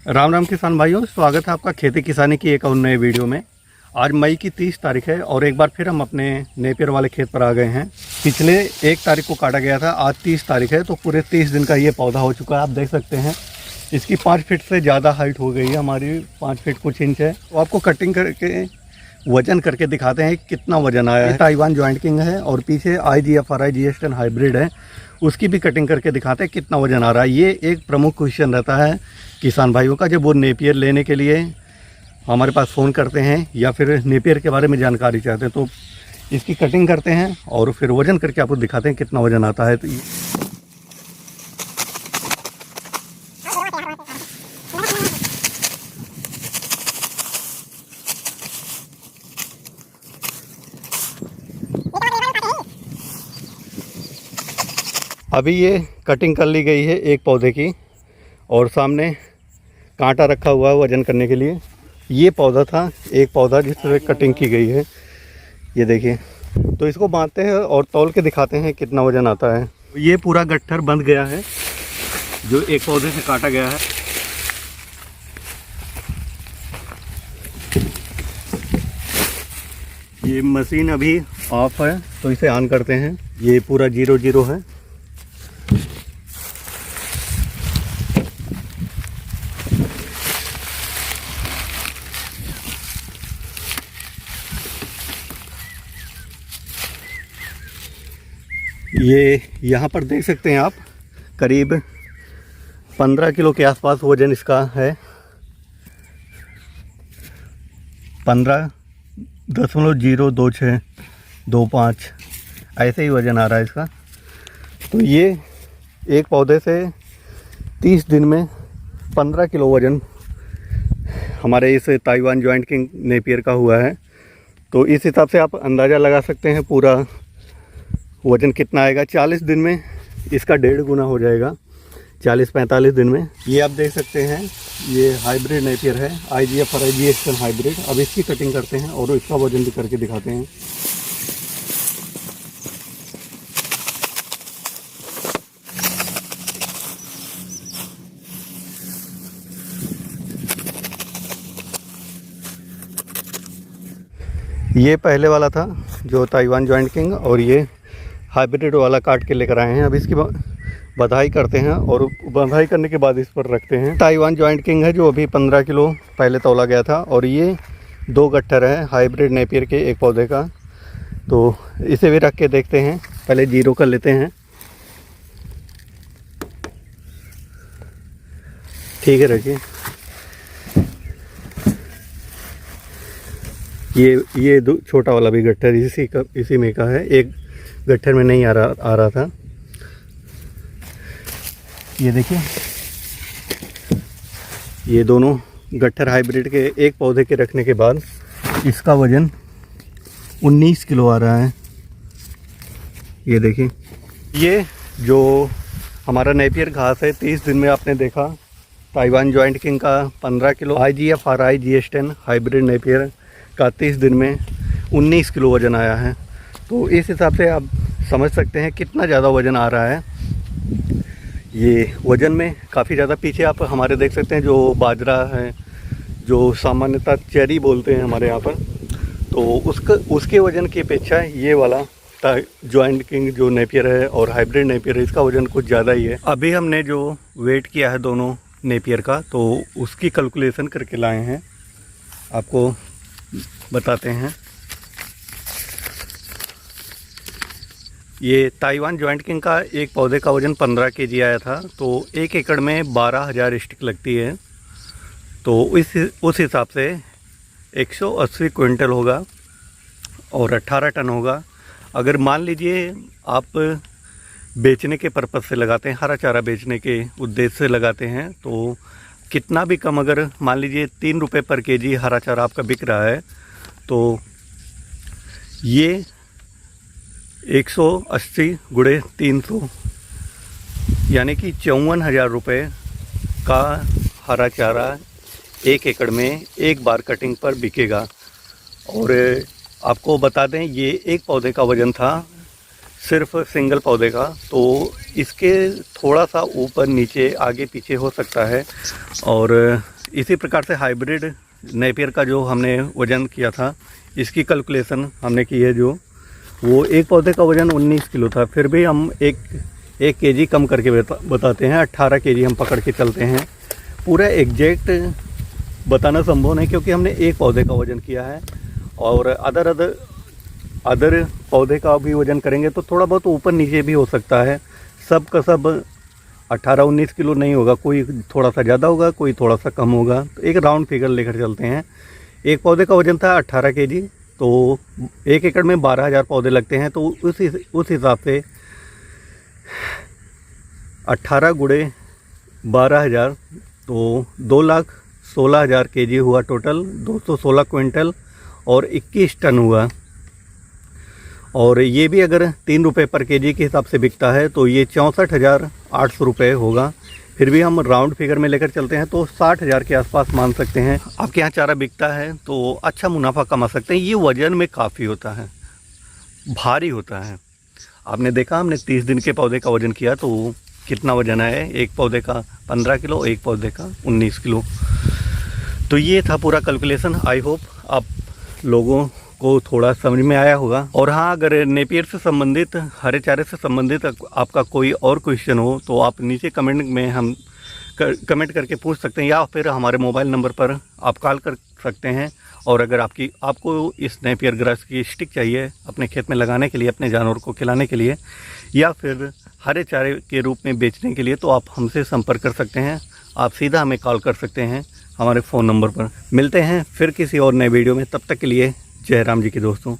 राम राम किसान भाइयों, स्वागत है आपका खेती किसानी की एक और नए वीडियो में। आज मई की 30 तारीख है और एक बार फिर हम अपने नेपियर वाले खेत पर आ गए हैं। पिछले 1 तारीख को काटा गया था, आज 30 तारीख है, तो पूरे 30 दिन का ये पौधा हो चुका है। आप देख सकते हैं इसकी 5 फीट से ज़्यादा हाइट हो गई है, हमारी 5 फीट कुछ इंच है। तो आपको कटिंग करके वजन करके दिखाते हैं कितना वजन आया है। ताइवान जॉइंट किंग है और पीछे IGFRI GS10 हाइब्रिड है, उसकी भी कटिंग करके दिखाते हैं कितना वजन आ रहा है। ये एक प्रमुख क्वेश्चन रहता है किसान भाइयों का, जब वो नेपियर लेने के लिए हमारे पास फ़ोन करते हैं या फिर नेपियर के बारे में जानकारी चाहते हैं। तो इसकी कटिंग करते हैं और फिर वजन करके आपको दिखाते हैं कितना वजन आता है। तो अभी ये कटिंग कर ली गई है एक पौधे की और सामने कांटा रखा हुआ है वजन करने के लिए। ये पौधा था, एक पौधा जिससे कटिंग की गई है, ये देखिए। तो इसको बांधते हैं और तौल के दिखाते हैं कितना वजन आता है। ये पूरा गट्ठर बंध गया है जो एक पौधे से काटा गया है। ये मशीन अभी ऑफ है तो इसे ऑन करते हैं। ये पूरा 0-0 है। ये यहाँ पर देख सकते हैं आप, करीब 15 किलो के आसपास वज़न इसका है। 15.02625 ऐसे ही वज़न आ रहा है इसका। तो ये एक पौधे से 30 दिन में 15 किलो वज़न हमारे इस ताइवान जॉइंट किंग नेपियर का हुआ है। तो इस हिसाब से आप अंदाज़ा लगा सकते हैं पूरा वज़न कितना आएगा। 40 दिन में इसका 1.5 गुना हो जाएगा, 40-45 दिन में। ये आप देख सकते हैं, ये हाइब्रिड नेपियर है, IGFRI GS10 हाइब्रिड। अब इसकी कटिंग करते हैं और इसका वज़न भी करके दिखाते हैं। ये पहले वाला था जो ताइवान जॉइंट किंग, और ये हाइब्रिड वाला काट के लेकर आए हैं। अब इसकी बधाई करते हैं और बधाई करने के बाद इस पर रखते हैं। ताइवान जॉइंट किंग है जो अभी 15 किलो पहले तौला गया था, और ये 2 गट्ठर है हाइब्रिड नेपियर के एक पौधे का। तो इसे भी रख के देखते हैं, पहले 0 कर लेते हैं। ठीक है, रखिए। ये छोटा वाला भी गट्ठर इसी में का है, एक गट्ठर में नहीं आ रहा था। ये देखिए, ये दोनों गट्ठर हाइब्रिड के एक पौधे के रखने के बाद इसका वज़न 19 किलो आ रहा है। ये देखिए, ये जो हमारा नेपियर घास है 30 दिन में आपने देखा, ताइवान जॉइंट किंग का 15 kilo, IGFRI GS10 hybrid Napier का 30 दिन में 19 किलो वज़न आया है। तो इस हिसाब से आप समझ सकते हैं कितना ज़्यादा वज़न आ रहा है। ये वज़न में काफ़ी ज़्यादा पीछे आप हमारे देख सकते हैं जो बाजरा है, जो सामान्यतः चेरी बोलते हैं हमारे यहाँ पर, तो उसके वज़न की अपेक्षा ये वाला जॉइंट किंग जो नेपियर है और हाइब्रिड नेपियर है, इसका वज़न कुछ ज़्यादा ही है। अभी हमने जो वेट किया है दोनों नेपियर का, तो उसकी कैलकुलेशन करके लाए हैं, आपको बताते हैं। ये ताइवान जॉइंट किंग का एक पौधे का वज़न 15 kg आया था, तो 1 एकड़ में 12,000 स्टिक लगती है। तो उस हिसाब से 180 क्विंटल होगा और 18 टन होगा। अगर मान लीजिए आप बेचने के पर्पज़ से लगाते हैं, हरा चारा बेचने के उद्देश्य से लगाते हैं, तो कितना भी कम, अगर मान लीजिए 3 रुपये पर kg हरा चारा आपका बिक रहा है, तो ये 180 × 300 यानी कि 54,000 रुपये का हरा चारा 1 एकड़ में एक बार कटिंग पर बिकेगा। और आपको बता दें, ये एक पौधे का वज़न था सिर्फ सिंगल पौधे का, तो इसके थोड़ा सा ऊपर नीचे आगे पीछे हो सकता है। और इसी प्रकार से हाइब्रिड नेपियर का जो हमने वज़न किया था, इसकी कैलकुलेशन हमने की है, जो वो एक पौधे का वज़न 19 किलो था। फिर भी हम एक केजी कम करके बताते हैं, 18 केजी हम पकड़ के चलते हैं। पूरा एग्जैक्ट बताना संभव नहीं, क्योंकि हमने एक पौधे का वज़न किया है और अदर पौधे का भी वज़न करेंगे तो थोड़ा बहुत ऊपर नीचे भी हो सकता है। सब का सब 18-19 किलो नहीं होगा, कोई थोड़ा सा ज़्यादा होगा, कोई थोड़ा सा कम होगा। तो एक राउंड फिगर लेकर चलते हैं। एक पौधे का वज़न था 18 केजी, तो 1 एकड़ में 12,000 पौधे लगते हैं। तो उस हिसाब से 18 गुणे 12,000 तो 2,16,000 केजी हुआ टोटल, 216 क्विंटल और 21 टन हुआ। और ये भी अगर 3 रुपये पर केजी के हिसाब से बिकता है तो ये 64,800 रुपये होगा। फिर भी हम राउंड फिगर में लेकर चलते हैं तो 60,000 के आसपास मान सकते हैं। आपके यहाँ चारा बिकता है तो अच्छा मुनाफा कमा सकते हैं। ये वज़न में काफ़ी होता है, भारी होता है। आपने देखा, हमने 30 दिन के पौधे का वज़न किया तो कितना वज़न है, एक पौधे का 15 किलो, एक पौधे का 19 किलो। तो ये था पूरा कैलकुलेशन। आई होप आप लोगों को थोड़ा समझ में आया होगा। और हाँ, अगर नेपियर से संबंधित, हरे चारे से संबंधित आपका कोई और क्वेश्चन हो तो आप नीचे कमेंट में हम कमेंट करके पूछ सकते हैं, या फिर हमारे मोबाइल नंबर पर आप कॉल कर सकते हैं। और अगर आपको इस नेपियर ग्रास की स्टिक चाहिए अपने खेत में लगाने के लिए, अपने जानवर को खिलाने के लिए, या फिर हरे चारे के रूप में बेचने के लिए, तो आप हमसे संपर्क कर सकते हैं। आप सीधा हमें कॉल कर सकते हैं हमारे फ़ोन नंबर पर। मिलते हैं फिर किसी और नए वीडियो में, तब तक के लिए जय राम जी के दोस्तों।